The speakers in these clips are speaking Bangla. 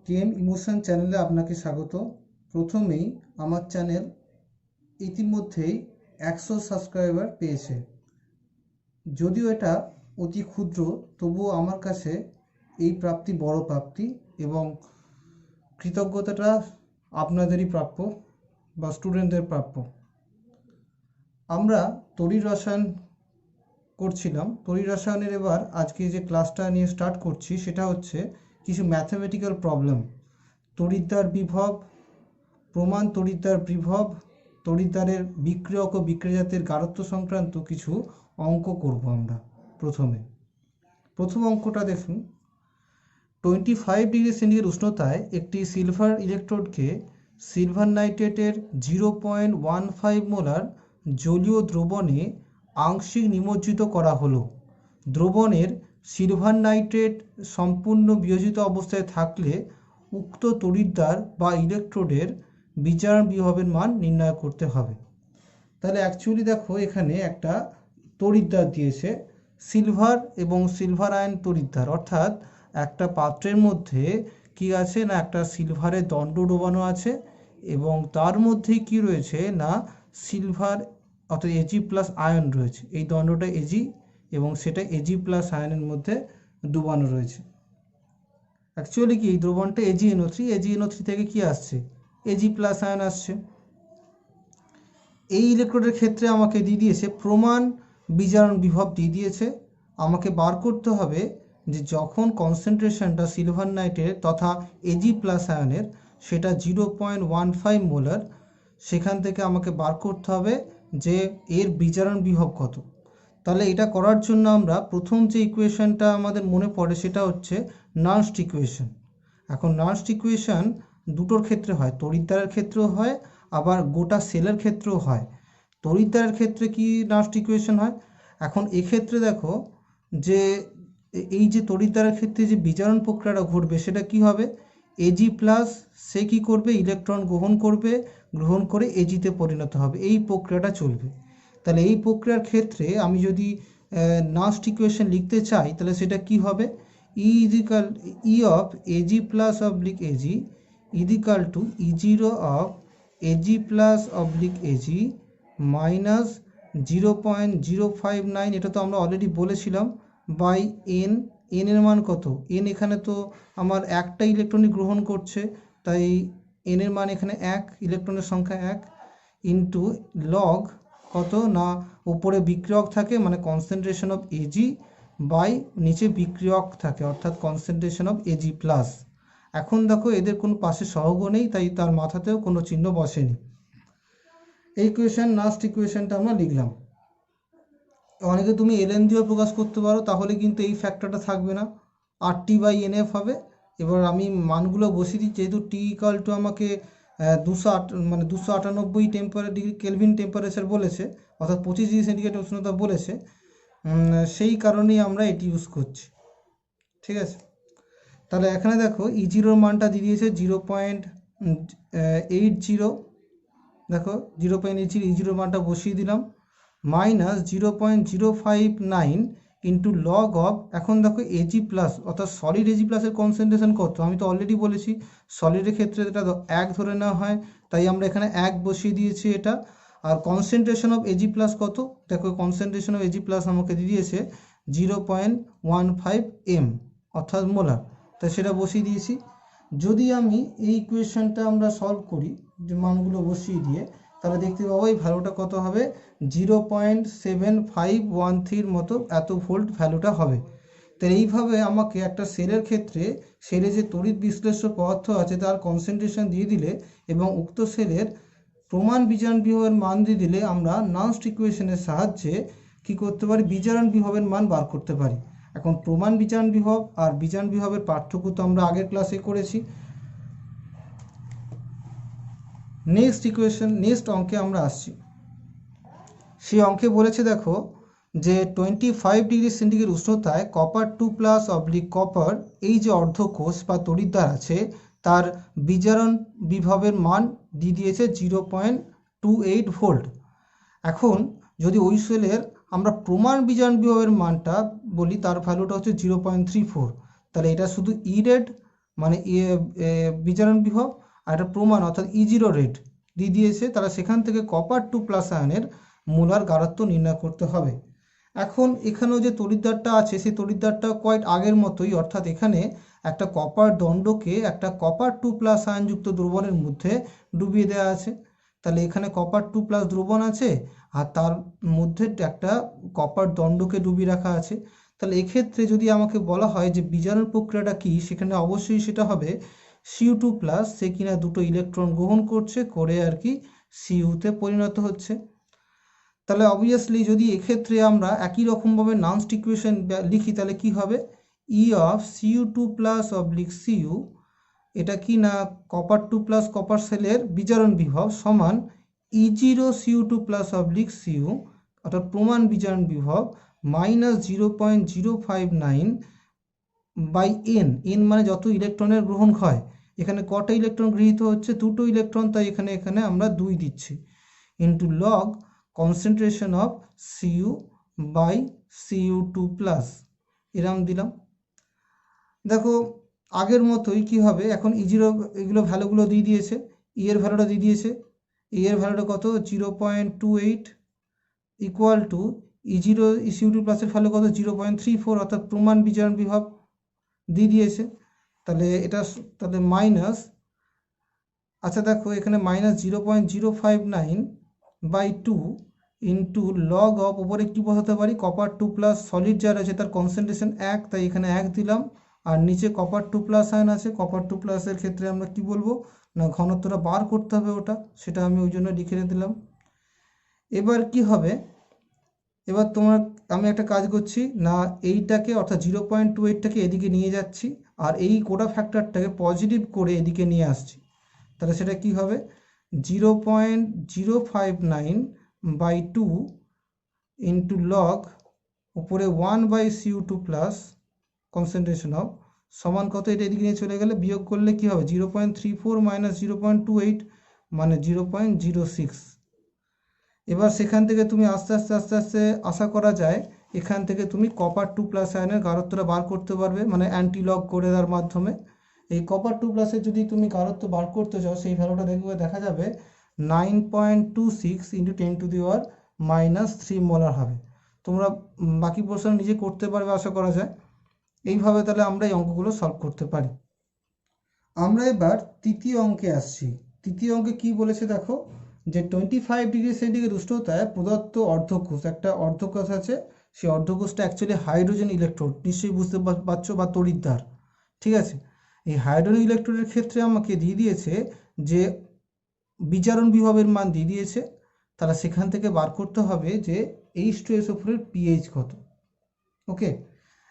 কেএম ইমোশন চ্যানেলে আপনাকে স্বাগত। প্রথমেই আমার চ্যানেল ইতিমধ্যেই 100 সাবস্ক্রাইবার পেয়েছে। যদিও এটা অতি ক্ষুদ্র, তবুও আমার কাছে এই প্রাপ্তি বড় প্রাপ্তি এবং কৃতজ্ঞতাটা আপনাদেরই প্রাপ্য বা স্টুডেন্টদের প্রাপ্য। আমরা তড়িৎ রসায়ন করছিলাম। তড়িৎ রসায়নের এবার আজকে যে ক্লাসটা নিয়ে স্টার্ট করছি সেটা হচ্ছে কিছু ম্যাথমেটিক্যাল প্রবলেম। তড়িৎদ্বার বিভব, প্রমাণ তড়িৎদ্বার বিভব, তড়িৎদ্বারের বিক্রিয়ক ও বিক্রিয়াজাতের গাঢ়ত্ব সংক্রান্ত কিছু অঙ্ক করব আমরা। প্রথম অঙ্কটা দেখুন। 25 ডিগ্রি সেন্টিগ্রেড উষ্ণতায় একটি সিলভার ইলেকট্রোডকে সিলভার নাইট্রেটের 0.15 মোলার জলীয় দ্রবণে আংশিক নিমজ্জিত করা হলো। দ্রবণের সিলভার নাইট্রেট সম্পূর্ণ বিয়োজিত অবস্থায় থাকলে উক্ত তড়িৎদ্বার বা ইলেকট্রোডের বিজারণ বিভবের মান নির্ণয় করতে হবে। তাহলে অ্যাকচুয়ালি দেখো, এখানে একটা তড়িৎদ্বার দিয়েছে, সিলভার এবং সিলভার আয়ন তড়িৎদ্বার, অর্থাৎ একটা পাত্রের মধ্যে কি আছে না, একটা সিলভারের দণ্ড ডোবানো আছে এবং তার মধ্যে কি রয়েছে না সিলভার অর্থাৎ এজি প্লাস আয়ন রয়েছে। এই দণ্ডটা এজি এবং সেটা এজি প্লাস আয়নের মধ্যে ডুবানো রয়েছে। অ্যাকচুয়ালি কি এই দ্রবণটা এজিএনও3 থেকে কি আসছে, এজি প্লাস আয়ন আসছে। এই ইলেকট্রোডের ক্ষেত্রে আমাকে দিয়ে দিয়েছে প্রমাণ বিজারণ বিভব দিয়ে দিয়েছে। আমাকে বার করতে হবে যে যখন কনসেন্ট্রেশনটা সিলভার নাইটের তথা এজি প্লাস আয়নের সেটা 0.15 মোলার, সেখান থেকে আমাকে বার করতে হবে যে এর বিজারণ বিভব কত। তাহলে এটা করার জন্য আমরা প্রথম যে ইকুয়েশনটা আমাদের মনে পড়ে সেটা হচ্ছে নার্স্ট ইকুয়েশন। এখন নার্স্ট ইকুয়েশন দুটোর ক্ষেত্রে হয়, তড়িৎদ্বারের ক্ষেত্রেও হয়, আবার গোটা সেলের ক্ষেত্রেও হয়। তড়িৎদ্বারের ক্ষেত্রে কি নার্স্ট ইকুয়েশন হয়? এখন এক্ষেত্রে দেখো যে এই যে তড়িৎদ্বারের ক্ষেত্রে যে বিজারণ প্রক্রিয়াটা ঘটবে সেটা কি হবে, এজি প্লাস সে কি করবে, ইলেকট্রন গ্রহণ করে এজিতে পরিণত হবে, এই প্রক্রিয়াটা চলবে। তাহলে এই প্রক্রিয়ার ক্ষেত্রে আমি যদি নার্স্ট ইকুয়েশন লিখতে চাই তাহলে সেটা কি হবে, E of AG plus oblique AG equal to E0 of AG plus oblique AG minus 0.059, এটা তো আমরা অলরেডি বলেছিলাম, বাই এন। এর মান কত, এন এখানে তো আমার একটা ইলেকট্রনই গ্রহণ করছে, তাই এন এর মান এখানে 1, ইলেকট্রনের সংখ্যা 1, ইন্টু লগ কত না উপরে বিক্রিয়ক থাকে মানে কনসেন্ট্রেশন অফ এজি, বাই নিচে বিক্রিয়ক থাকে অর্থাৎ কনসেন্ট্রেশন অফ এজি প্লাস। এখন দেখো এদের কোনো পাশে সহগ নেই, তাই তার মাথাতেও কোনো চিহ্ন বসেনি। এই ইকুয়েশন নার্স্ট ইকুয়েশনটা আমরা লিখলাম। অনেকে তুমি এলএন দিয়েও প্রকাশ করতে পারো, তাহলে কিন্তু এই ফ্যাক্টরটা থাকবে না, RT/NF হবে। এবার আমি মানগুলো বসিয়ে দিই, যেহেতু টি ইকাল টু আমাকে 298 ডিগ্রি কেলভিন টেম্পারেচার বলেছে, অর্থাৎ 25 ডিগ্রি সেন্টিগ্রেড উষ্ণতা বলেছে, সেই কারণেই আমরা এটি ইউজ করছি। ঠিক আছে, তাহলে এখানে দেখো E0 মানটা দিয়ে দিয়েছে 0.80, দেখো 0.80, E0 মানটা বসিয়ে দিলাম, মাইনাস 0.059 ইন্টু লগ অফ, এখন দেখো এজি প্লাস অর্থাৎ সলিড এজি প্লাসের কনসেন্ট্রেশন কত, আমি তো অলরেডি বলেছি সলিডের ক্ষেত্রে এটা 1 ধরে নেওয়া হয়, তাই আমরা এখানে 1 বসিয়ে দিয়েছি এটা। আর কনসেন্ট্রেশন অফ এজি প্লাস কত, দেখো কনসেন্ট্রেশন অফ এজি প্লাস আমাকে দিয়ে দিয়েছে 0.15 m অর্থাৎ মোলার, তাই সেটা বসিয়ে দিয়েছি। যদি আমি এই ইকুয়েশনটা আমরা সলভ করি যে মানগুলো বসিয়ে দিয়ে, তাহলে দেখতে পাবো এই ভ্যালুটা কত হবে, 0.7513 মতো এত ভোল্ট ভ্যালুটা হবে। তো এইভাবে আমাকে একটা সেলের ক্ষেত্রে সেলে যে তড়িৎ বিশ্লেষ্য পদার্থ আছে তার কনসেন্ট্রেশন দিয়ে দিলে এবং উক্ত সেলের প্রমাণ বিজারণ বিভবের মান দিয়ে দিলে আমরা নার্স্ট ইকুয়েশনের সাহায্যে কি করতে পারি, বিজারণ বিভবের মান বার করতে পারি। এখন প্রমাণ বিজারণ বিভব আর বিজারণ বিভবের পার্থক্য তো আমরা আগের ক্লাসে করেছি। নেক্সট অঙ্কে আমরা আসছি। সেই অঙ্কে বলেছে দেখো যে 25 ডিগ্রি সেন্টিগ্রেড উষ্ণতায় কপার 2+ অবলিক কপার, এই যে অর্ধকোষ বা তড়িৎদ্বার আছে তার বিজারণ বিভবের মান দিয়ে দিয়েছে 0.28 ভোল্ট। এখন যদি ওই সেলের আমরা প্রমাণ বিজারণ বিভবের মানটা বলি, তার ভ্যালুটা হচ্ছে 0.34, তাহলে এটা শুধু ই রেড মানে বিজারণ বিভব, আর একটা প্রমাণ অর্থাৎ E0 রেট দিয়ে দিয়েছে। তাহলে সেখান থেকে কপার 2+ আয়নের মোলার গাঢ়ত্ব নির্ণয় করতে হবে। এখন এখানেও যে তড়িৎদ্বারটা আছে সেই তড়িৎদ্বারটা কোয়াইট আগের মতোই, অর্থাৎ এখানে একটা কপার দণ্ডকে একটা কপার 2+ আয়নযুক্ত দ্রবণের মধ্যে ডুবিয়ে দেওয়া আছে। তাহলে এখানে কপার 2+ দ্রবণ আছে আর তার মধ্যে একটা কপার দণ্ডকে ডুবিয়ে রাখা আছে। তাহলে এক্ষেত্রে যদি আমাকে বলা হয় যে বিজারণ প্রক্রিয়াটা কি, সেখানে অবশ্যই সেটা হবে Cu2+, সে কিনা দুটো ইলেকট্রন গ্রহণ করছে, করে আর কি Cu-তে পরিণত হচ্ছে। তাহলে অবভিয়াসলি যদি এক্ষেত্রে আমরা একই রকমভাবে নান্সড ইকুয়েশন লিখি তাহলে কি হবে, E অফ Cu2+ Cu, এটা কি না কপার 2+ কপার সেলের বিজারণ বিভব সমান E0 Cu2+ Cu, অর্থাৎ প্রমাণ বিজারণ বিভব -0.059 বাই n মানে যত ইলেকট্রনের গ্রহণ হয়। এখানে কটা ইলেকট্রন গৃহীত হচ্ছে, দুটো ইলেকট্রন, তাই এখানে আমরা 2 দিচ্ছি, into log concentration of Cu by Cu2+, এরম দিলাম। দেখো আগের মতোই কি হবে, এখন E0 এগুলো ভ্যালুগুলো দিয়ে দিয়েছে, E এর ভ্যালুটা দিয়ে দিয়েছে, E এর ভ্যালুটা কত 0.28 ইকুয়াল টু E0 Cu2+ এর ভ্যালু কত 0.34, অর্থাৎ প্রমাণ বিজারণ বিভব দিয়ে দিয়েছে। তাহলে এটা তাহলে মাইনাস, আচ্ছা দেখো এখানে -0.059 বাই 2 ইন্টু লগ অফ, উপরে কি বসাতে পারি, কপার 2+ সলিড যা রয়েছে তার কনসেন্ট্রেশন 1, তাই এখানে 1 দিলাম। আর নিচে কপার 2+ আয়ন আছে, কপার 2+ এর ক্ষেত্রে আমরা কি বলবো না ঘনত্বটা বার করতে হবে ওটা, সেটা আমি ওই জন্য লিখে দিলাম। এবার কি হবে, এবার আমি একটা কাজ করছি না, এইটাকে অর্থাৎ 0.28টাকে এদিকে নিয়ে যাচ্ছি আর এই কোটা ফ্যাক্টরটাকে পজিটিভ করে এদিকে নিয়ে আসছি। তাহলে সেটা কি হবে 0.059 বাই 2 ইন্টু লগ উপরে 1/Cu2+ কনসেন্ট্রেশন অফ সমান কত, এটা এদিকে নিয়ে চলে গেলে বিয়োগ করলে কি হবে 0.34 মাইনাস 0.28 মানে 0.06। এবার সেখান থেকে তুমি আস্তে আস্তে আশা করা যায় এখান থেকে তুমি কপার 2+ আয়নের গাঢ়ত্বটা বার করতে পারবে, মানে অ্যান্টি লগ করে দেওয়ার মাধ্যমে। এই কপার 2+ এর যদি তুমি গাঢ়ত্ব বার করতে চাও সেই ভ্যালুটা দেখা যাবে 9.26 ইন্টু 10⁻³ মোলার হবে। তোমরা বাকি প্রশ্ন নিজে করতে পারবে আশা করা যায়। এইভাবে তাহলে আমরা এই অঙ্কগুলো সলভ করতে পারি। আমরা এবার তৃতীয় অঙ্কে আসছি। তৃতীয় অঙ্কে কি বলেছে দেখো, যে 25°C উষ্ণতায় প্রদত্ত অর্ধকোষ, একটা অর্ধকোষ আছে, সেই অর্ধকোষটা অ্যাকচুয়ালি হাইড্রোজেন ইলেকট্রোড, নিশ্চয়ই বুঝতে পারছো, বা তড়িৎদ্বার। ঠিক আছে, এই হাইড্রোজেন ইলেকট্রোডের ক্ষেত্রে আমাকে দিয়ে দিয়েছে যে বিজারণ বিভবের মান দিয়ে দিয়েছে, তাহলে সেখান থেকে বার করতে হবে যে H2SO4 এর pH কত। ওকে,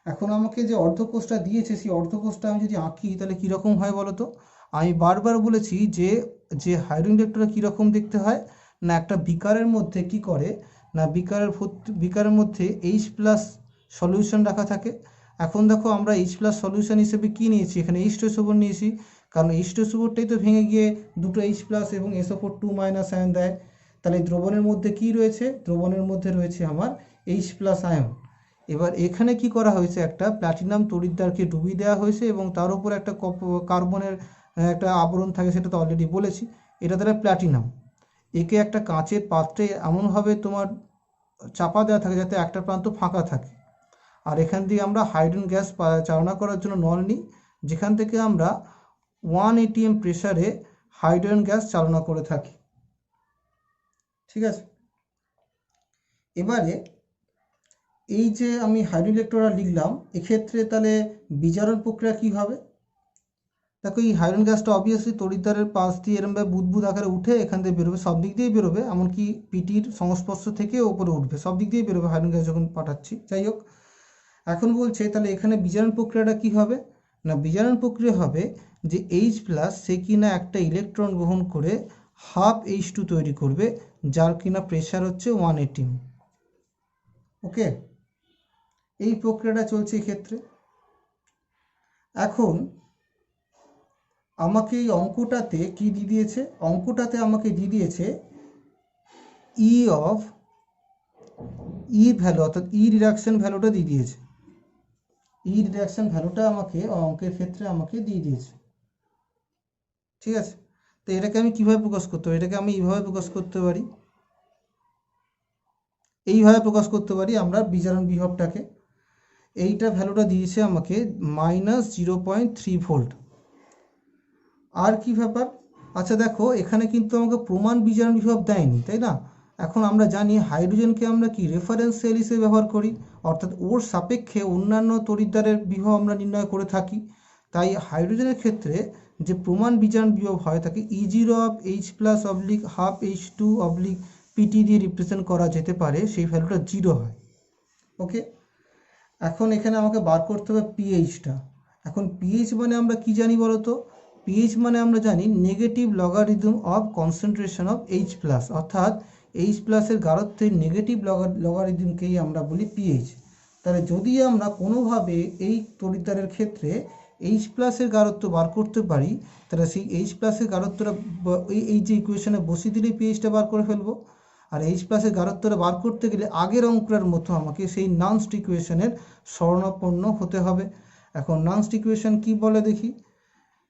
এখন আমাকে যে অর্ধকোষটা দিয়েছে সেই অর্ধকোষটা আমি যদি আঁকি তাহলে কীরকম হয় বলো তো। আমি বারবার বলেছি যে হাইড্রোজেন ইলেকট্রোডটা কীরকম দেখতে হয় না, একটা বিকারের মধ্যে কি করে না, বিকারের মধ্যে H+ সলিউশন রাখা থাকে। এখন দেখো আমরা H+ সলিউশন হিসেবে কি নিয়েছি, এখানে H2SO4 নিয়েছি, কারণ H2SO4টাই তো ভেঙে গিয়ে দুটো H+ এবং SO4 2- আয়ন দেয়। তাহলে দ্রবণের মধ্যে কি রয়েছে, দ্রবণের মধ্যে রয়েছে আমার H+ আয়ন। এবার এখানে কি করা হয়েছে, একটা প্ল্যাটিনাম তড়িৎদ্বারকে ডুবিয়ে দেওয়া হয়েছে এবং তার উপর একটা কার্বনের একটা আবরণ থাকে, সেটা তো অলরেডি বলেছি, এটা দ্বারা প্ল্যাটিনাম। একে একটা কাঁচের পাত্রে এমনভাবে তোমার চাপা দেওয়া থাকে যাতে একটা প্রান্ত ফাঁকা থাকে, আর এখান দিয়ে আমরা হাইড্রোজেন গ্যাস চালনা করার জন্য নল নিই, যেখান থেকে আমরা 1 atm প্রেসারে হাইড্রোজেন গ্যাস চালনা করে থাকি। ঠিক আছে, এবারে এই যে আমি হাইড্রোজেন ইলেকট্রোডটা লিখলাম, এক্ষেত্রে তাহলে বিজারণ প্রক্রিয়া কি হবে, দেখো এই হাইড্রোজেন গ্যাসটা অবভিয়াসলি তড়িৎদ্বারের পাশ দিয়ে এরমভাবে বুদবুদ আকারে উঠে এখান থেকে বেরোবে, সব দিক দিয়েই বেরোবে, এমনকি পিটির সংস্পর্শ থেকে ওপরে উঠবে, সব দিক দিয়েই বেরোবে হাইড্রোজেন গ্যাস যখন পাঠাচ্ছি। যাই হোক, এখন বলছে তাহলে এখানে বিজারণ প্রক্রিয়াটা কি হবে না, বিজারণ প্রক্রিয়া হবে যে H+ সে কিনা একটা ইলেকট্রন গ্রহণ করে হাফ H2 তৈরি করবে, যার কিনা প্রেশার হচ্ছে 1 atm। ওকে, এই প্রক্রিয়াটা চলছে এক্ষেত্রে। এখন আমাকে এই অঙ্কটাতে কি দিয়ে দিয়েছে, অঙ্কটাতে আমাকে দিয়ে দিয়েছে ভ্যালু, অর্থাৎ রিডাকশন ভ্যালুটা দিয়ে দিয়েছে। এই রিডাকশন ভ্যালুটা আমাকে অঙ্কের ক্ষেত্রে আমাকে দিয়ে দিয়েছে। ঠিক আছে, তো এটাকে আমি কিভাবে প্রকাশ করতে পারি? এটাকে আমি এইভাবে প্রকাশ করতে পারি, এইভাবে প্রকাশ করতে পারি আমরা বিজারণ বিভবটাকে। এইটা ভ্যালুটা দিয়েছে আমাকে -0.3 ভোল্ট। আর কি ব্যাপার? আচ্ছা দেখো, এখানে কিন্তু আমাকে প্রমাণ বিজারণ বিভব দেয়নি, তাই না? এখন আমরা জানি হাইড্রোজেনকে আমরা কি রেফারেন্স সেল হিসেবে ব্যবহার করি, অর্থাৎ ওর সাপেক্ষে অন্যান্য তড়িৎদ্বারের বিভব আমরা নির্ণয় করে থাকি। তাই হাইড্রোজেনের ক্ষেত্রে যে প্রমাণ বিজারণ বিভব হয় তাকে E0/H+/12H2/PT দিয়ে রিপ্রেজেন্ট করা যেতে পারে, সেই ভ্যালুটা 0 হয়। ওকে, এখন এখানে আমাকে বার করতে হবে পিএইচটা। এখন পিএইচ মানে আমরা কি জানি বলো তো? পিএইচ মানে আমরা জানি negative logarithm of concentration of H+, অর্থাৎ H+ এর গাঢ়ত্বের নেগেটিভ লগারিদমকেই আমরা বলি পিএইচ। তাহলে যদি আমরা কোনোভাবে এই তড়িৎদ্বারের ক্ষেত্রে H+ এর গাঢ়ত্ব বার করতে পারি, তাহলে সেই H+ এর গাঢ়ত্বটা এই যে ইকুয়েশনে বসিয়ে দিলেই পিএইচটা বার করে ফেলবো। আর H+ এর গাঢ়ত্বটা বার করতে গেলে আগের অঙ্কটার মতো আমাকে সেই নানস্ট ইকুয়েশনের শরণাপন্ন হতে হবে। এখন নানস্ট ইকুয়েশন কি বলে দেখি?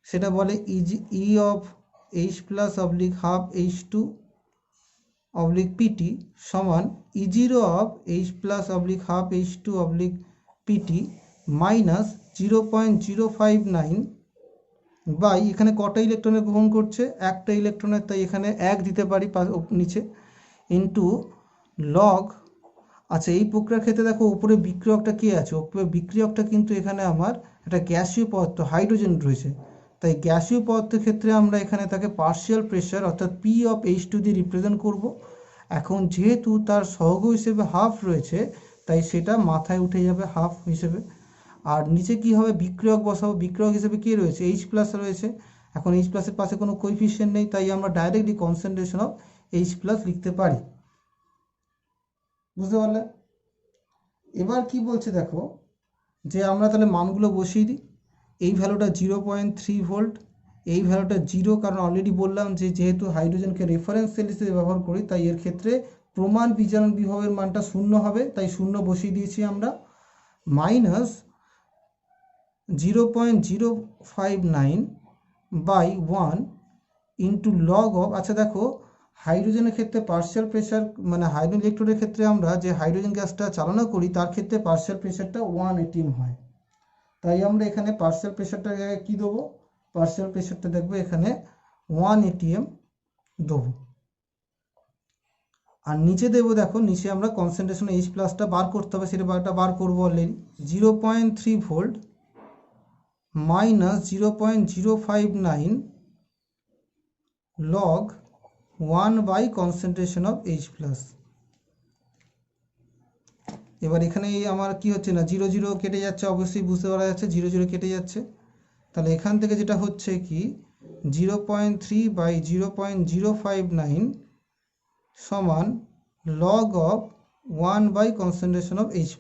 সেটা বলে E/H+/12H2/PT সমান E0/H+/12H2/PT মাইনাস 0.059 বাই, এখানে কটা ইলেকট্রনের গ্রহণ করছে? একটা ইলেকট্রনের, তাই এখানে 1 দিতে পারি নিচে, ইন্টু লগ। আচ্ছা, এই প্রক্রিয়ার ক্ষেত্রে দেখো উপরে বিক্রিয়কটা কে আছে? উপরে বিক্রিয়কটা কিন্তু এখানে আমার একটা গ্যাসীয় পদার্থ হাইড্রোজেন রয়েছে। তাই গ্যাসীয় পদার্থের ক্ষেত্রে আমরা এখানে তাকে পার্শিয়াল প্রেশার অর্থাৎ P/H2 দিয়ে রিপ্রেজেন্ট করব। এখন যেহেতু তার সহগ হিসেবে হাফ রয়েছে, তাই সেটা মাথায় উঠে যাবে হাফ হিসেবে। আর নিচে কি হবে? বিক্রিয়ক বসাবো। বিক্রিয়ক হিসেবে কি রয়েছে? H+ রয়েছে। এখন H+ এর পাশে কোনো কোএফিসিয়েন্ট নেই, তাই আমরা ডাইরেক্টলি কনসেন্ট্রেশন অফ H+ লিখতে পারি। বুঝতে পারলে? এবার কি বলছে দেখো, যে আমরা তাহলে মানগুলো বসিয়ে দিই। এই ভ্যালুটা 0.3 ভোল্ট, এই ভ্যালুটা 0, কারণ অলরেডি বললাম যে যেহেতু হাইড্রোজেনকে রেফারেন্স সেল হিসেবে ব্যবহার করি, তাই এর ক্ষেত্রে প্রমাণ বিজারণ বিভবের মানটা 0 হবে, তাই 0 বসিয়ে দিয়েছি আমরা। Minus 0.059 by 1 into log of. আচ্ছা দেখো, হাইড্রোজেনের ক্ষেত্রে পার্শিয়াল প্রেশার মানে হাইড্রোজেন ইলেকট্রনের ক্ষেত্রে আমরা যে হাইড্রোজেন গ্যাসটা চালনা করি তার ক্ষেত্রে পার্শিয়াল প্রেশারটা 1 atm হয়। তাই আমরা এখানে পার্শিয়াল প্রেশারটা কি দেবো? পার্শিয়াল প্রেশারটা দেখবো এখানে 1 atm দেবো। আর নিচে দেবো, দেখো নিচে আমরা কনসেন্ট্রেশন H+টা বার করতে হবে, সেটা বার করবো already. 0.3 volt minus 0.059 log 1 by concentration of H+। এবার এখানে আমার কি হচ্ছে না, 0 0 কেটে যাচ্ছে, অবশ্যই বুঝতে পারা যাচ্ছে 0 0 কেটে যাচ্ছে। তাহলে এখান থেকে যেটা হচ্ছে কি 0.3 বাই 0.059 সমান log of 1 by concentration of H+।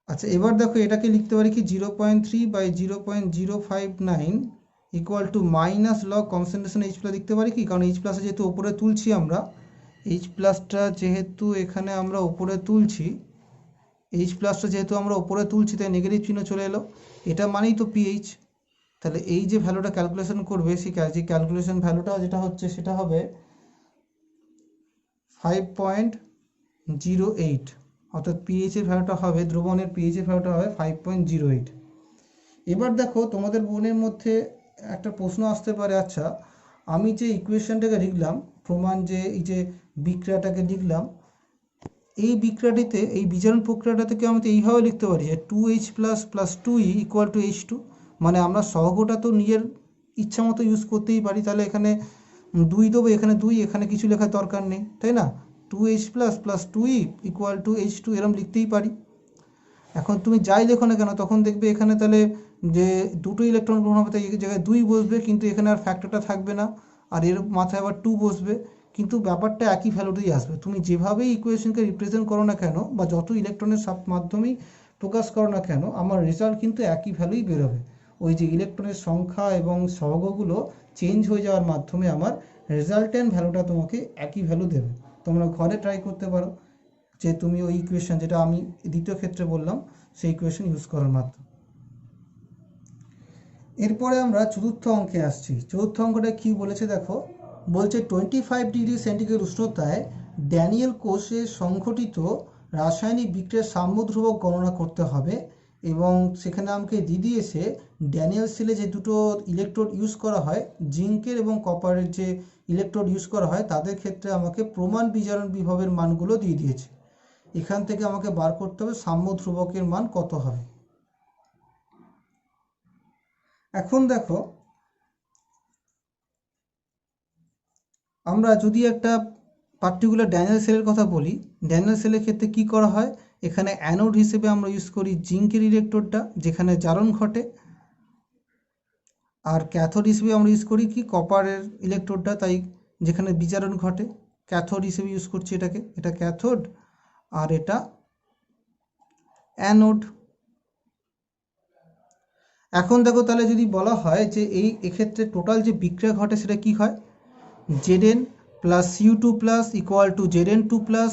আচ্ছা, এবার দেখো এটাকে লিখতে পারি কি 0.3 by 0.059 equal to minus log concentration H+ লিখতে পারি কি? কারণ H+ যেহেতু ওপরে তুলছি আমরা, H+টা যেহেতু এখানে আমরা ওপরে তুলছি, H+টা যেহেতু আমরা ওপরে তুলছি, তাই নেগেটিভ চিহ্ন চলে এলো। এটা মানেই তো পিএইচ। তাহলে এই যে ভ্যালুটা ক্যালকুলেশন করবে, সেই যে ক্যালকুলেশন ভ্যালুটা যেটা হচ্ছে সেটা হবে 5.08, অর্থাৎ পিএইচ এর ভ্যালুটা হবে, দ্রবণের পিএইচ এর ভ্যালুটা হবে 5.08। এবার দেখো তোমাদের মনের মধ্যে একটা প্রশ্ন আসতে পারে, আচ্ছা আমি যে ইকুয়েশনটাকে লিখলাম, প্রমাণ যে এই যে বিক্রিয়াটাকে লিখলাম, এই বিক্রিয়াটিতে এই বিজারণ প্রক্রিয়াটা থেকে আমি তো এইভাবে লিখতে পারি যে 2H+ + 2E equal to H2, মানে আমরা সহগটা তো নিজের ইচ্ছা মতো ইউজ করতেই পারি। তাহলে এখানে 2 দেবো, এখানে 2, এখানে কিছু লেখার দরকার নেই, তাই না? 2H+ + 2E equal to H2 এরম লিখতেই পারি। এখন তুমি যাই লেখো না কেন, তখন দেখবে এখানে তাহলে যে দুটো ইলেকট্রন গ্রহণ হবে, তাই এই জায়গায় 2 বসবে, কিন্তু এখানে আর ফ্যাক্টরটা থাকবে না, আর এর মাথায় আবার 2 বসবে, কিন্তু ব্যাপারটা একই ভ্যালুতেই আসবে। তুমি যেভাবেই ইকুয়েশনকে রিপ্রেজেন্ট করো না কেন, বা যত ইলেকট্রনের মাধ্যমেই প্রকাশ করো না কেন, আমার রেজাল্ট কিন্তু একই ভ্যালুই বেরোবে। ওই যে ইলেকট্রনের সংখ্যা এবং সহগগুলো চেঞ্জ হয়ে যাওয়ার মাধ্যমে আমার রেজাল্টেন্ট ভ্যালুটা তোমাকে একই ভ্যালু দেবে। তোমরা ঘরে ট্রাই করতে পারো। যে তুমি ওই ইকুয়েশন যেটা আমি দ্বিতীয় ক্ষেত্রে বললাম সেই ইকুয়েশন ইউজ করার মাধ্যমে। এরপরে আমরা চতুর্থ অঙ্কে আসছি। চতুর্থ অঙ্কটা কি বলেছে দেখো, বলছে 25°C উষ্ণতায় ড্যানিয়েল কোষে সংঘটিত রাসায়নিক বিক্রিয়ার সাম্য ধ্রুবক গণনা করতে হবে এবং সেখানে আমাকে দিয়ে দিয়েছে ড্যানিয়েল সেলে যে দুটো ইলেকট্রোড ইউজ করা হয়, জিঙ্কের এবং কপারের যে ইলেকট্রোড ইউজ করা হয় তাদের ক্ষেত্রে আমাকে প্রমাণ বিজারণ বিভবের মানগুলো দিয়ে দিয়েছে। এখান থেকে আমাকে বার করতে হবে সাম্য ধ্রুবকের মান কত হবে। এখন দেখো, আমরা যদি একটা পার্টিকুলার ড্যানিয়েল সেলের কথা বলি, ড্যানিয়েল সেলের ক্ষেত্রে কি করা হয়, এখানে অ্যানোড হিসেবে আমরা ইউজ করি জিঙ্কের ইলেকট্রোডটা যেখানে জারণ ঘটে, আর ক্যাথোড হিসেবে আমরা ইউজ করি কি কপারের ইলেকট্রোডটা, তাই যেখানে বিজারণ ঘটে ক্যাথোড হিসেবে ইউজ করছি এটাকে, এটা ক্যাথোড আর এটা অ্যানোড। এখন দেখো তাহলে যদি বলা হয় যে এক্ষেত্রে টোটাল যে বিক্রিয়া ঘটে সেটা কি হয়, Zn plus Cu2 plus equal to Zn2 plus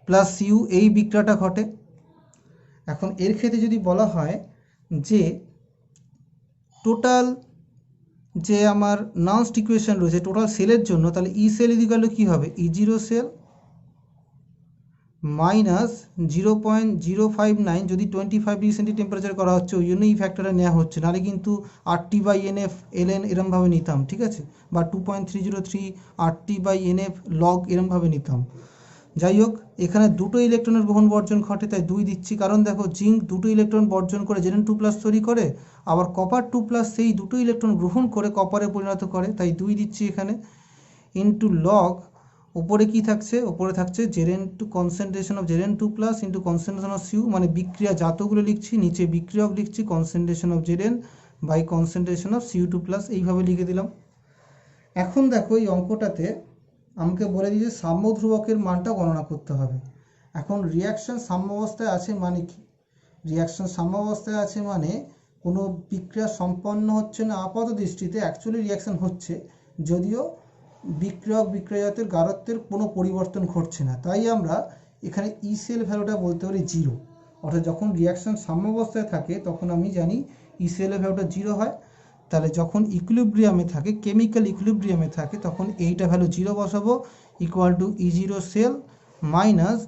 plus Cu, এই বিক্রিয়াটা ঘটে। এখন এর ক্ষেত্রে যদি বলা হয় যে টোটাল যে আমার নান্সড ইকুয়েশন রয়েছে টোটাল সেলের জন্য, তাহলে ই সেল ইকুয়াল টু কী হবে, E0 সেল মাইনাস 0.059, যদি 25°C টেম্পারেচার করা হচ্ছে ওই জন্য এই ফ্যাক্টরটা নেওয়া হচ্ছে, নাহলে কিন্তু RT/NF ln এরমভাবে নিতাম, ঠিক আছে, বা 2.303 RT/NF log এরমভাবে নিতাম। যাই হোক, এখানে দুটো ইলেকট্রনের গ্রহণ বর্জন ঘটে তাই 2 দিচ্ছি, কারণ দেখো জিঙ্ক দুটো ইলেকট্রন বর্জন করে Zn2 প্লাস তৈরি করে, আবার কপার 2 প্লাস সেই দুটো ইলেকট্রন গ্রহণ করে কপারে পরিণত করে, তাই 2 দিচ্ছি এখানে, ইন্টু লগ উপরে কি থাকছে, উপরে থাকছে Zn2 concentration of Zn2 plus into concentration of Cu, মানে বিক্রিয়া জাতগুলো লিখছি, নিচে বিক্রিয়ক লিখছি concentration of Zn by concentration of Cu2 plus, এইভাবে লিখে দিলাম। এখন দেখো এই অঙ্কটাতে আমাকে বলে দিয়েছে সাম্য ধ্রুবকের মানটা গণনা করতে হবে। এখন রিয়াকশন সাম্যাবস্থায় আছে মানে কি, রিয়াকশন সাম্যাবস্থায় আছে মানে কোনো বিক্রিয়া সম্পন্ন হচ্ছে না আপাত দৃষ্টিতে, অ্যাকচুয়ালি রিয়াকশন হচ্ছে, যদিও বিক্রিয়ক বিক্রিয়াজাতের গাঢ়ত্বের কোনো পরিবর্তন ঘটছে না, তাই আমরা এখানে ই সেল ভ্যালুটা বলতে পারি 0। অর্থাৎ যখন রিয়াকশন সাম্যাবস্থায় থাকে তখন আমি জানি ই সেলের ভ্যালুটা 0 হয়, তাহলে যখন ইকুইলিব্রিয়ামে থাকে, কেমিক্যাল ইকুইলিব্রিয়ামে থাকে, তখন এইটা ভ্যালু 0 বসাবো, equal to E0 cell minus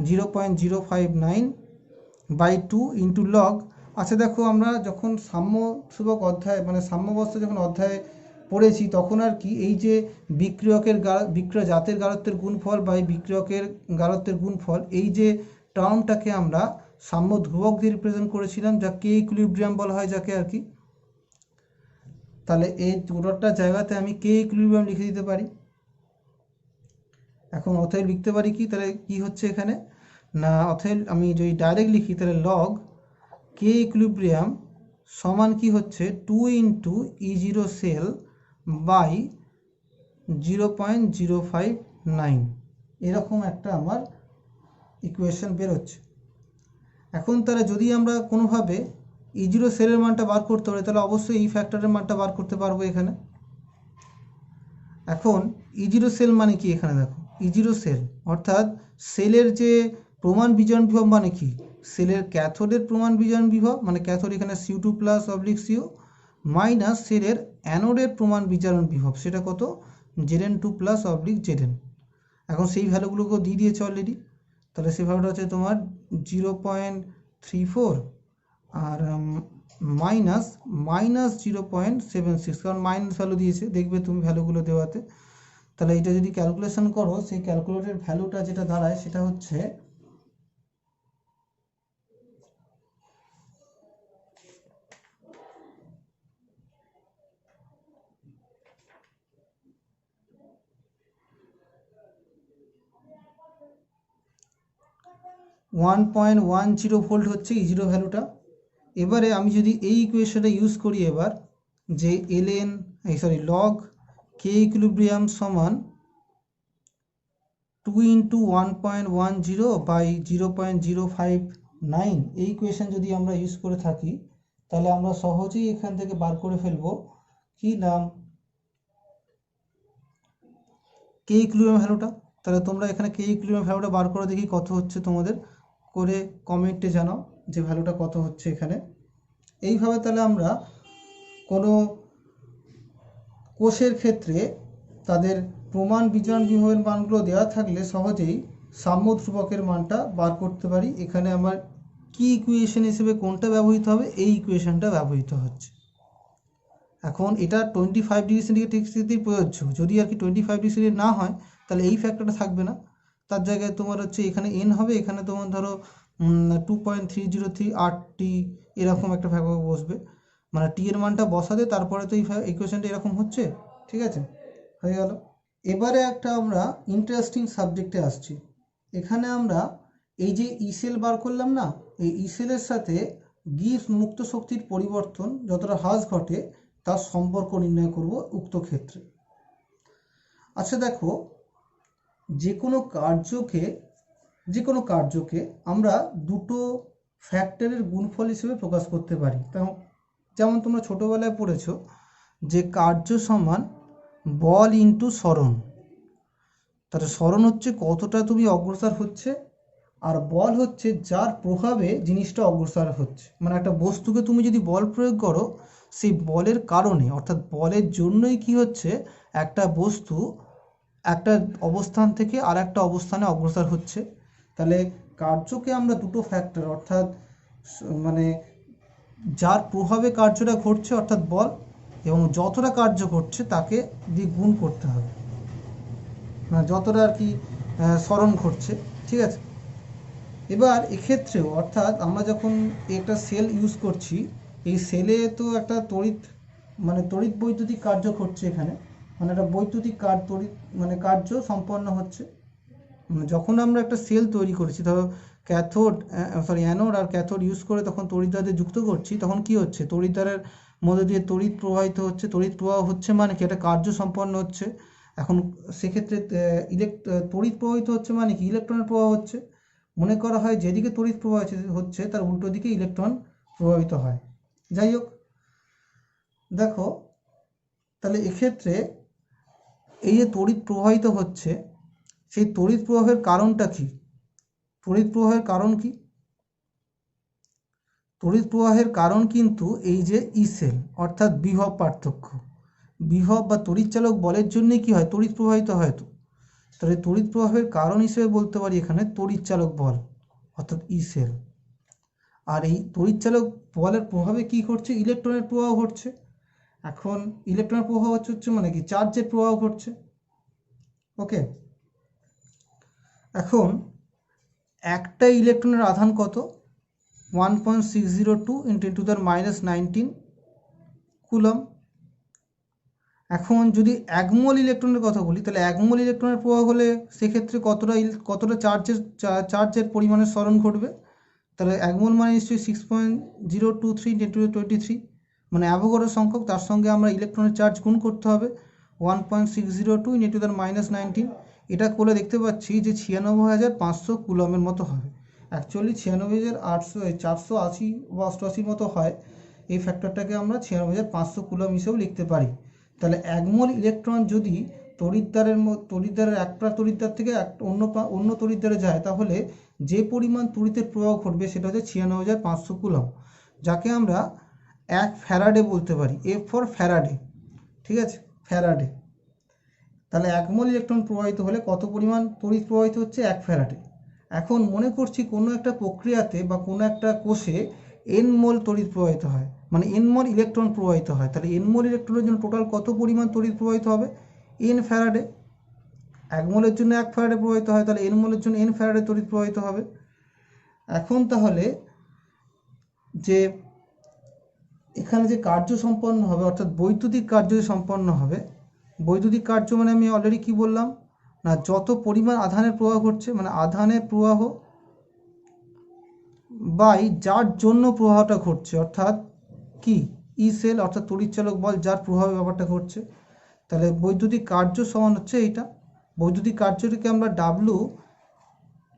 0.059/2 into log. আচ্ছা দেখো, আমরা যখন সাম্য ধ্রুবক অধ্যায় মানে সাম্যাবস্থা যখন অধ্যায়ে পড়েছি তখন আর কি এই যে বিক্রিয়া জাতের গাঢ়ত্বের গুণফল বা বিক্রিয়কের গাঢ়ত্বের গুণফল, এই যে টার্মটাকে আমরা সাম্য ধ্রুবক দিয়ে রিপ্রেজেন্ট করেছিলাম, যা কে ইকুইলিব্রিয়াম বলা হয় যাকে আর কি। তাহলে এই দুটোটা জায়গাতে আমি কে ইকুইলিব্রিয়াম লিখে দিতে পারি। এখন অতএব লিখতে পারি কি, তাহলে কি হচ্ছে এখানে না, অতএব আমি যদি ডাইরেক্ট লিখি তাহলে লগ কে ইকুইলিব্রিয়াম সমান কি হচ্ছে 2 ইন্টু E0 সেল বাই 0.059, এরকম একটা আমার ইকুয়েশন বেরোচ্ছে। এখন তাহলে যদি আমরা কোনোভাবে E0 সেলের মানটা বার করতে পারি তাহলে অবশ্যই এই ফ্যাক্টরের মানটা বার করতে পারবো এখানে। এখন E0 সেল মানে কি, এখানে দেখো E0 সেল অর্থাৎ সেলের যে প্রমাণ বিজারণ বিভব মানে কি, সেলের ক্যাথোডের প্রমাণ বিজারণ বিভব মানে ক্যাথোড এখানে Cu2 plus oblique Cu minus সেলের অ্যানোডের প্রমাণ বিজারণ বিভব, সেটা কত Zn2 প্লাস অবলিক Zn। এখন সেই ভ্যালুগুলোকেও দিয়ে দিয়েছে অলরেডি, তাহলে সেই ভ্যালুটা হচ্ছে তোমার 0.34 আর মাইনাস 0.76, কারণ মাইনাস ভ্যালু দিয়েছে, দেখবে তুমি ভ্যালুগুলো দেওয়াতে। তাহলে এটা যদি ক্যালকুলেশন করো, সেই ক্যালকুলেটেড ভ্যালুটা যেটা দাঁড়ায় সেটা হচ্ছে 1.10 ভোল্ট হচ্ছে E0 ভ্যালুটা। এবারে আমি যদি এই ইকুয়েশনটা ইউজ করি এবার, যে লগ কে ইকুইলিব্রিয়াম সমান 2 ইন্টু 1.10 বাই 0.059, এই ইকুয়েশন যদি আমরা ইউজ করে থাকি তাহলে আমরা সহজেই এখান থেকে বার করে ফেলবো কি নাম কে ইকুইলিব্রিয়াম ভ্যালুটা। তাহলে তোমরা এখানে কে ইকুইলিব্রিয়াম ভ্যালুটা বার করে দেখি কত হচ্ছে, তোমাদের করে কমেন্টে জানাও যে ভ্যালুটা কত হচ্ছে এখানে। এইভাবে তাহলে আমরা কোনো কোষের ক্ষেত্রে তাদের প্রমাণ বিজারণ বিভবের মানগুলো দেওয়া থাকলে সহজেই সাম্য ধ্রুবকের মানটা বার করতে পারি। এখানে আমার কি ইকুয়েশন হিসেবে কোনটা ব্যবহৃত হবে, এই ইকুয়েশনটা ব্যবহৃত হচ্ছে। এখন এটা 25 ডিগ্রি সেন্টিগ্রেড স্থিতির প্রযোজ্য, যদি আর কি 25 ডিগ্রি সেন্টিগ্রেড না হয় তাহলে এই ফ্যাক্টরটা থাকবে না, তার জায়গায় তোমার হচ্ছে এখানে এন হবে, এখানে তোমার ধরো 2.303 8t এরকম একটা ফ্যাক্টর বসবে, মানে টি এর মানটা বসাতে তারপরে তো এই ইকুয়েশনটা এরকম হচ্ছে। ঠিক আছে, হয়ে গেল। এবারে একটা আমরা ইন্টারেস্টিং সাবজেক্টে আসছি। এখানে আমরা এই যে ইসেল বার করলাম না, এই ইসেলের সাথে গিবস মুক্ত শক্তির পরিবর্তন যতটা হ্রাস ঘটে তার সম্পর্ক নির্ণয় করব উক্ত ক্ষেত্রে। আচ্ছা দেখো, যে কোনো কার্যকে আমরা দুটো ফ্যাক্টরের গুণফল হিসেবে প্রকাশ করতে পারি। যেমন তোমরা ছোটোবেলায় পড়েছো যে কার্য সমান বল ইন্টু সরণ। তাহলে সরণ হচ্ছে কতটা তুমি অগ্রসর হচ্ছে, আর বল হচ্ছে যার প্রভাবে জিনিসটা অগ্রসর হচ্ছে। মানে একটা বস্তুকে তুমি যদি বল প্রয়োগ করো, সেই বলের কারণে অর্থাৎ বলের জন্যই কি হচ্ছে, একটা বস্তু একটা অবস্থান থেকে আর একটা অবস্থানে অগ্রসর হচ্ছে। তাহলে কার্যকে আমরা দুটো ফ্যাক্টর অর্থাৎ মানে যার প্রভাবে কার্যটা ঘটছে অর্থাৎ বল, এবং যতটা কার্য করছে তাকে দিয়ে গুণ করতে হবে, মানে যতটা আর কি সরণ ঘটছে। ঠিক আছে, এবার এক্ষেত্রেও অর্থাৎ আমরা যখন একটা সেল ইউজ করছি, এই সেলে তো একটা তড়িৎ বৈদ্যুতিক কার্য ঘটছে এখানে, মানে একটা বৈদ্যুতিক কার্য সম্পন্ন হচ্ছে। যখন আমরা একটা সেল তৈরি করেছি, ধরো অ্যানোড আর ক্যাথোড ইউজ করে তখন তড়িৎদ্বারদের যুক্ত করছি, তখন কি হচ্ছে, তড়িৎদ্বারের মধ্যে দিয়ে তড়িৎ প্রবাহিত হচ্ছে, তড়িৎ প্রবাহ হচ্ছে মানে কি একটা কার্য সম্পন্ন হচ্ছে। এখন সেক্ষেত্রে তড়িৎ প্রবাহিত হচ্ছে মানে কি ইলেকট্রনের প্রবাহ হচ্ছে। মনে করা হয় যেদিকে তড়িৎ প্রবাহিত হচ্ছে তার উল্টো দিকে ইলেকট্রন প্রবাহিত হয়। যাই হোক, দেখো তাহলে এক্ষেত্রে এই যে তড়িৎ প্রবাহিত হচ্ছে, সেই তড়িৎ প্রবাহের কারণটা কি? তড়িৎ প্রবাহের কারণ কি? তড়িৎ প্রবাহের কারণ কিন্তু এই যে ইসেল অর্থাৎ বিভব পার্থক্য। বিভব বা তড়িৎচালক বলের জন্যই কি হয়, তড়িৎ প্রবাহিত হয়। তো তাহলে তড়িৎ প্রবাহের কারণ হিসেবে বলতে পারি এখানে তড়িৎচালক বল অর্থাৎ ইসেল। আর এই তড়িৎচালক বলের প্রভাবে কি ঘটছে, ইলেকট্রনের প্রবাহ ঘটছে। এখন ইলেকট্রনের প্রবাহ হচ্ছে মানে কি চার্জের প্রবাহ ঘটছে। ওকে, এখন একটা ইলেকট্রনের আধান কত, 1.602 × 10⁻19 কুলম। এখন যদি 1 মোল ইলেকট্রনের কথা বলি, তাহলে 1 মোল ইলেকট্রনের প্রবাহ হলে সেক্ষেত্রে কতটা চার্জের পরিমাণের সরণ ঘটবে। তাহলে 1 মোল মানে নিশ্চয়ই 6.023 × 10⁻23, মানে অ্যাভোগাড্রো সংখ্যক, তার সঙ্গে আমরা ইলেকট্রনের চার্জ গুণ করতে হবে 1.602 × 10⁻19। এটা করলে দেখতে পাচ্ছি যে 96,500 কুলমের মতো হবে। অ্যাকচুয়ালি 96,480 বা 88 মতো হয়। এই ফ্যাক্টরটাকে আমরা 96,500 কুলম হিসেবে লিখতে পারি। তাহলে 1 মোল ইলেকট্রন যদি তড়িৎদ্বারের একটা তড়িৎদ্বার থেকে অন্য তড়িৎদ্বারে যায়, তাহলে যে পরিমাণ তড়িতের প্রবাহ ঘটবে সেটা হচ্ছে 96,500 কুলম, যাকে আমরা 1 ফ্যারাডে বলতে পারি। F for Faraday. ঠিক আছে, ফ্যারাডে। তাহলে 1 মোল ইলেকট্রন প্রবাহিত হলে কত পরিমাণ তড়িৎ প্রবাহিত হচ্ছে, 1 ফ্যারাডে। এখন মনে করছি কোনো একটা প্রক্রিয়াতে বা কোনো একটা কোষে n মোল তড়িৎ প্রবাহিত হয়, মানে n মোল ইলেকট্রন প্রবাহিত হয়। তাহলে n মোল ইলেকট্রনের জন্য টোটাল কত পরিমাণ তড়িৎ প্রবাহিত হবে, n ফ্যারাডে। 1 মোলের জন্য 1 ফ্যারাডে প্রবাহিত হয়, তাহলে n মোলের জন্য n ফ্যারাডে তড়িৎ প্রবাহিত হবে। এখন তাহলে যে এখানে যে কার্য সম্পন্ন হবে অর্থাৎ বৈদ্যুতিক কার্য সম্পন্ন হবে, বৈদ্যুতিক কার্য মানে আমি অলরেডি কি বললাম না, যত পরিমাণ আধানের প্রবাহ ঘটছে, মানে আধানের প্রবাহ বাই যার জন্য প্রবাহটা ঘটছে, অর্থাৎ কি ইসেল অর্থাৎ তড়িৎচালক বল যার প্রভাবে ব্যাপারটা ঘটছে। তাহলে বৈদ্যুতিক কার্য সমান হচ্ছে এইটা। বৈদ্যুতিক কার্যটিকে আমরা ডাব্লু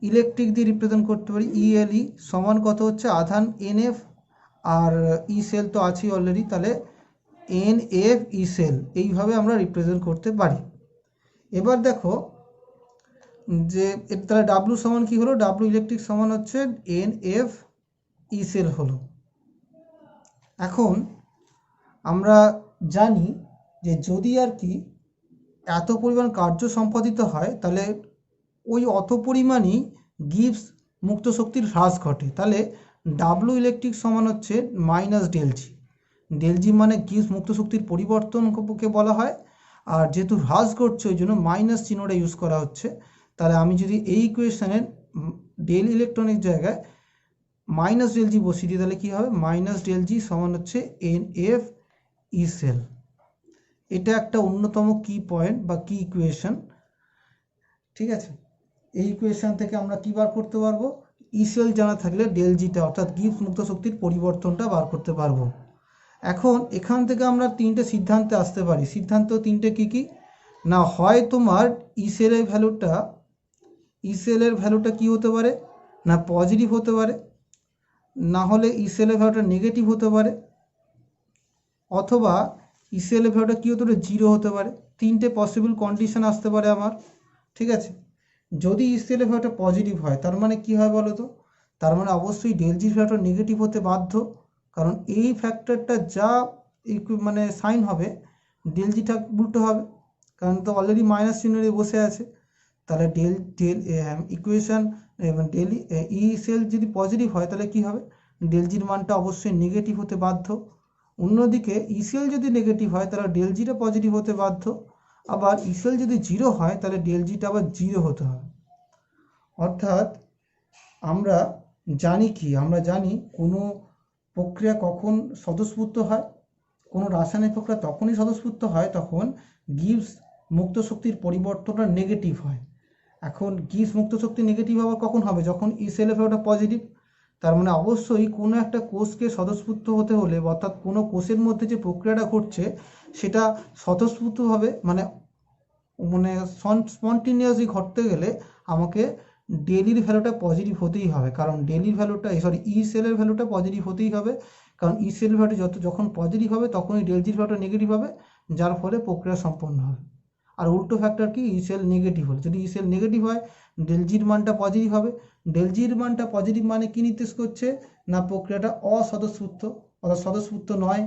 ইলেকট্রিক দিয়ে রিপ্রেজেন্ট করতে পারি। ইএলই সমান কত হচ্ছে আধান এনএফ, আর ই সেল তো আছেই অলরেডি, তাহলে এনএফ ই সেল, এইভাবে আমরা রিপ্রেজেন্ট করতে পারি। এবার দেখো যে তাহলে ডাব্লু সমান কি হলো, ডাব্লু ইলেকট্রিক সমান হচ্ছে NF ই সেল হলো। এখন আমরা জানি যে যদি আর কি এত পরিমাণ কার্য সম্পাদিত হয় তাহলে ওই অত পরিমাণই গিবস মুক্ত শক্তির হ্রাস ঘটে। তাহলে ডাব্লু ইলেকট্রিক সমান হচ্ছে মাইনাস ডেলজি। ডেলজি মানে গিবস মুক্ত শক্তির পরিবর্তনকে বলা হয়, আর যেহেতু হ্রাস ঘটছে ওই জন্য মাইনাস চিহ্নটা ইউজ করা হচ্ছে। তাহলে আমি যদি এই ইকুয়েশনের ডেল ইলেকট্রনের জায়গায় মাইনাস ডেলজি বসিয়ে দিই তাহলে কী হবে, মাইনাস ডেলজি সমান হচ্ছে NF ই সেল। এটা একটা অন্যতম কি পয়েন্ট বা কি ইকুয়েশন, ঠিক আছে। এই ইকুয়েশন থেকে আমরা কি বার করতে পারবো, ই সেল জানা থাকলে ডেলজিটা অর্থাৎ গিবস মুক্ত শক্তির পরিবর্তনটা বার করতে পারবো। এখন এখান থেকে আমরা তিনটে সিদ্ধান্তে আসতে পারি। সিদ্ধান্ত তিনটে কি কি না, হয় তোমার ই সেলের ভ্যালুটা কি হতে পারে না পজিটিভ হতে পারে, না হলে ই সেলের ভ্যালুটা নেগেটিভ হতে পারে, অথবা ই সেলের ভ্যালুটা কী হতে পারে, জিরো হতে পারে। তিনটে পসিবল কন্ডিশন আসতে পারে আমার, ঠিক আছে। যদি ই সেলের ভ্যালুটা পজিটিভ হয় তার মানে কি হয় বলো তো, তার মানে অবশ্যই ডেলজির ভ্যালুটা নেগেটিভ হতে বাধ্য, কারণ এই ফ্যাক্টরটা যা মানে সাইন হবে ডেলজিটা উল্টো হবে, কারণ তো অলরেডি মাইনাস চিহ্ন বসে আছে। তাহলে ইকুয়েশন ডেল ই সেল যদি পজিটিভ হয় তাহলে কি হবে, ডেলজির মানটা অবশ্যই নেগেটিভ হতে বাধ্য। অন্যদিকে ই সেল যদি নেগেটিভ হয় তাহলে ডেলজিটা পজিটিভ হতে বাধ্য, আবার ই সেল যদি জিরো হয় তাহলে ডেলজিটা আবার জিরো হতে হবে। অর্থাৎ আমরা জানি কোনো প্রক্রিয়া কখন স্বতঃস্ফূর্ত হয়, কোনো রাসায়নিক প্রক্রিয়া তখনই স্বতঃস্ফূর্ত হয় তখন গিবস মুক্ত শক্তির পরিবর্তনটা নেগেটিভ হয়। এখন গিবস মুক্ত শক্তি নেগেটিভ আবার কখন হবে, যখন ই সেলের ভ্যালুটা পজিটিভ। তার মানে অবশ্যই কোনো একটা কোষকে স্বতঃস্ফূর্ত হতে হলে, অর্থাৎ কোনো কোষের মধ্যে যে প্রক্রিয়াটা ঘটছে সেটা স্বতঃস্ফূর্তভাবে মানে স্পন্টিনিয়াসলি ঘটতে গেলে আমাকে ডেলির ভ্যালুটা পজিটিভ হতেই হবে, কারণ ই সেলের ভ্যালুটা পজিটিভ হতেই হবে, কারণ ই সেলের ভ্যালু যখন পজিটিভ হবে তখনই ডেলজির ভ্যালুটা নেগেটিভ হবে, যার ফলে প্রক্রিয়া সম্পন্ন হবে। আর উল্টো ফ্যাক্টর কি, ই সেল নেগেটিভ হলে, যদি ই সেল নেগেটিভ হয় ডেলজির মানটা পজিটিভ হবে। ডেলজির মানটা পজিটিভ মানে কি নির্দেশ করছে না প্রক্রিয়াটা অস্বতঃস্ফূর্ত অর্থাৎ স্বতঃস্ফূর্ত নয়।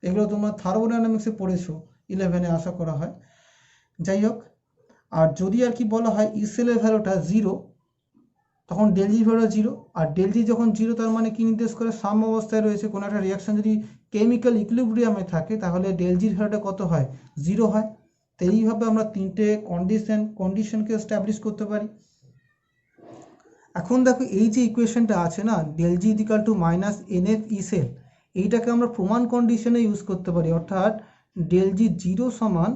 এগুলো তোমরা থার্মোডাইনামিক্সে পড়েছো 11-এ আশা করা হয়। যাই হোক, আর যদি আর কি বলা হয় ই সেলের ভ্যালুটা জিরো তখন ডেলজির ভ্যালুটা জিরো, আর ডেলজি যখন জিরো তার মানে কি নির্দেশ করে, সাম্য অবস্থায় রয়েছে। কোনো একটা রিয়াকশন যদি কেমিক্যাল ইকুইলিব্রিয়ামে থাকে তাহলে ডেলজির ভ্যালুটা কত হয়, জিরো হয়। তো এইভাবে আমরা তিনটে কন্ডিশনকে এস্টাবলিশ করতে পারি। এখন দেখো এই যে ইকুয়েশনটা আছে না, del G equal to minus NF E cell, এইটাকে আমরা প্রমাণ কন্ডিশনে ইউজ করতে পারি, অর্থাৎ ডেলজি জিরো সমান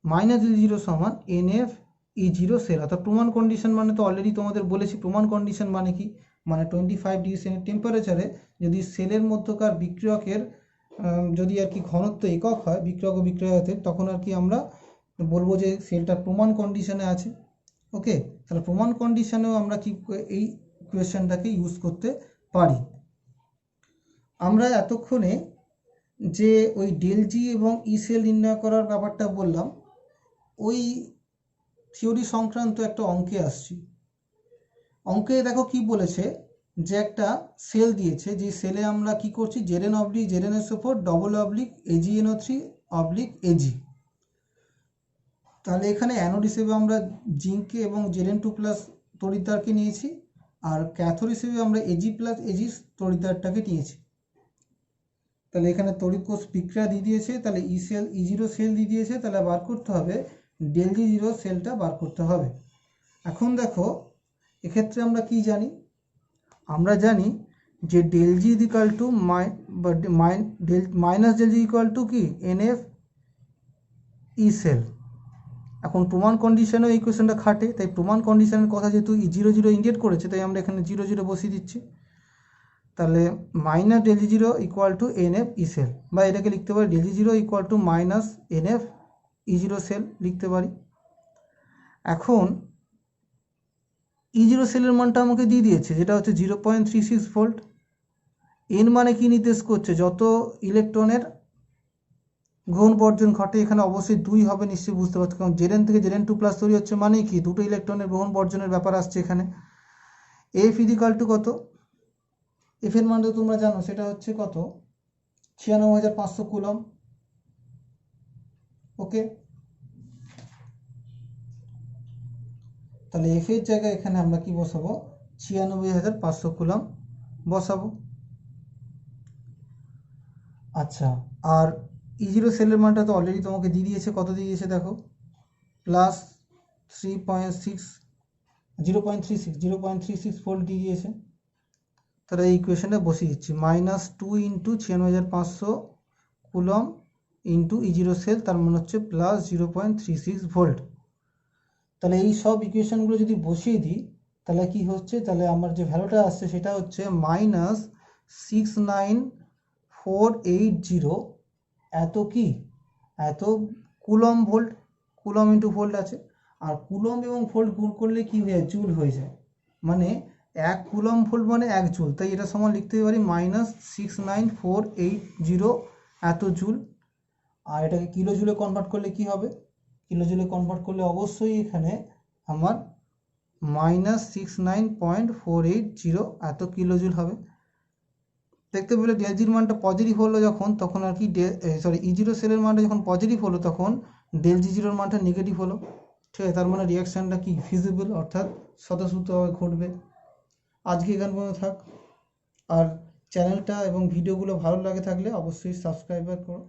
মাইনাস ডেল জিরো সমান NF ই জিরো সেল। অর্থাৎ প্রমাণ কন্ডিশন মানে তো অলরেডি তোমাদের বলেছি, প্রমাণ কন্ডিশন মানে কি, মানে 25 ডিগ্রি সেন্টিগ্রেড টেম্পারেচারে যদি সেলের মধ্যকার বিক্রিয়কের যদি আর কি ঘনত্ব একক হয় বিক্রিয়ক ও বিক্রিয়কের, তখন আর কি আমরা বলবো যে সেলটা প্রমাণ কন্ডিশনে আছে। ওকে, তাহলে প্রমাণ কন্ডিশনেও আমরা কি এই ইকুয়েশনটাকে ইউজ করতে পারি। আমরা এতক্ষণে যে ওই ডেলজি এবং ই সেল নির্ণয় করার ব্যাপারটা বললাম, ওই থিওরি সংক্রান্ত একটা অঙ্কে আসছি। অঙ্কে দেখো কি বলেছে, যে একটা সেল দিয়েছে, যে সেলে আমরা কি করছি, ZnO3 double oblique AgNO3 oblique Ag। তাহলে এখানে অ্যানোড হিসেবে আমরা জিঙ্ককে এবং Zn2+ তড়িৎদ্বারকে নিয়েছি, আর ক্যাথোড হিসেবে আমরা Ag+ Ag তড়িৎদ্বারটাকে নিয়েছি। তাহলে এখানে তড়িৎ কোষ বিক্রিয়া দিয়ে দিয়েছে, তাহলে E0 সেল দিয়ে দিয়েছে, তাহলে বার করতে হবে ΔG0 সেলটা বার করতে হবে। এখন দেখো এক্ষেত্রে আমরা কি জানি, আমরা জানি যে ΔG equal to minus ΔG equal to কি NF ই সেল। এখন প্রমাণ কন্ডিশনেও এই কোয়েশ্চেনটা খাটে, তাই প্রমাণ কন্ডিশনের কথা যেহেতু E0 ইন্ডিকেট করেছে তাই আমরা এখানে 0 বসিয়ে দিচ্ছি। তাহলে minus ΔG0 equal to NF E cell, বা এটাকে লিখতে পারি ΔG0 equal to minus NF ই0 সেল লিখতে পারি। এখন E0 সেলের মানটা আমাকে দিয়ে দিয়েছে, যেটা হচ্ছে 0.36 ভোল্ট। এন মানে কি নির্দেশ করছে, যত ইলেকট্রনের গ্রহণ বর্জন ঘটে, এখানে অবশ্যই 2 হবে, নিশ্চয়ই বুঝতে পারছো, কারণ জেরেন থেকে জেরেন 2 প্লাস তৈরি হচ্ছে মানে কি দুটো ইলেকট্রনের গ্রহণ বর্জনের ব্যাপার আসছে এখানে। এফ ইজিক্যাল টু কত, এফ এর মানটা তোমরা জানো, সেটা হচ্ছে কত 96,500 কুলম। ওকে, তাহলে এফ এর জায়গায় এখানে আমরা কি বসাবো, 96,500 কুলম বসাবো। আচ্ছা, আর E0 সেলের মানটা তো অলরেডি তোমাকে দিয়ে দিয়েছে, কত দিয়ে দিয়েছে দেখো, প্লাস 0.36 ভোল্ট দিয়ে দিয়েছে। তাহলে এই ইকুয়েশনটা বসিয়ে দিচ্ছি, -2 into 96,500 coulomb into E0 sell, তার মানে হচ্ছে প্লাস 0.36 ভোল্ট। তাহলে এই সব ইকুয়েশনগুলো যদি বসিয়ে দিই তাহলে কি হচ্ছে, তাহলে আমার যে ভ্যালুটা আসছে সেটা হচ্ছে -69480 এত কি, এত coulomb volt, coulomb into volt আছে, আর কুলম এবং ভোল্ট গুণ করলে কি হয়ে যায়, জুল হয়ে যায়, মানে 1 কুলম ভোল্ট মানে 1 জুল, তাই এটা সমান লিখতে পারি -69480 এত জুল। আর এটাকে কিলো জুলে কনভার্ট করলে কি হবে, কিলো জুলে কনভার্ট করলে অবশ্যই এখানে আমার -69.480 এত কিলো জুল হবে। দেখতে পেলে ডেল জির মানটা পজিটিভ হলো যখন, তখন আর কি E0 সেলের মানটা যখন পজিটিভ হলো তখন ডেল জি জিরোর মানটা নেগেটিভ হলো, ঠিক আছে, তার মানে রিয়াকশানটা কি ফিজিবল, অর্থাৎ স্বতঃস্ফূর্তভাবে ঘটবে। আজকে এখান পর্যন্ত থাক, আর চ্যানেলটা এবং ভিডিওগুলো ভালো লাগে থাকলে অবশ্যই সাবস্ক্রাইব করো।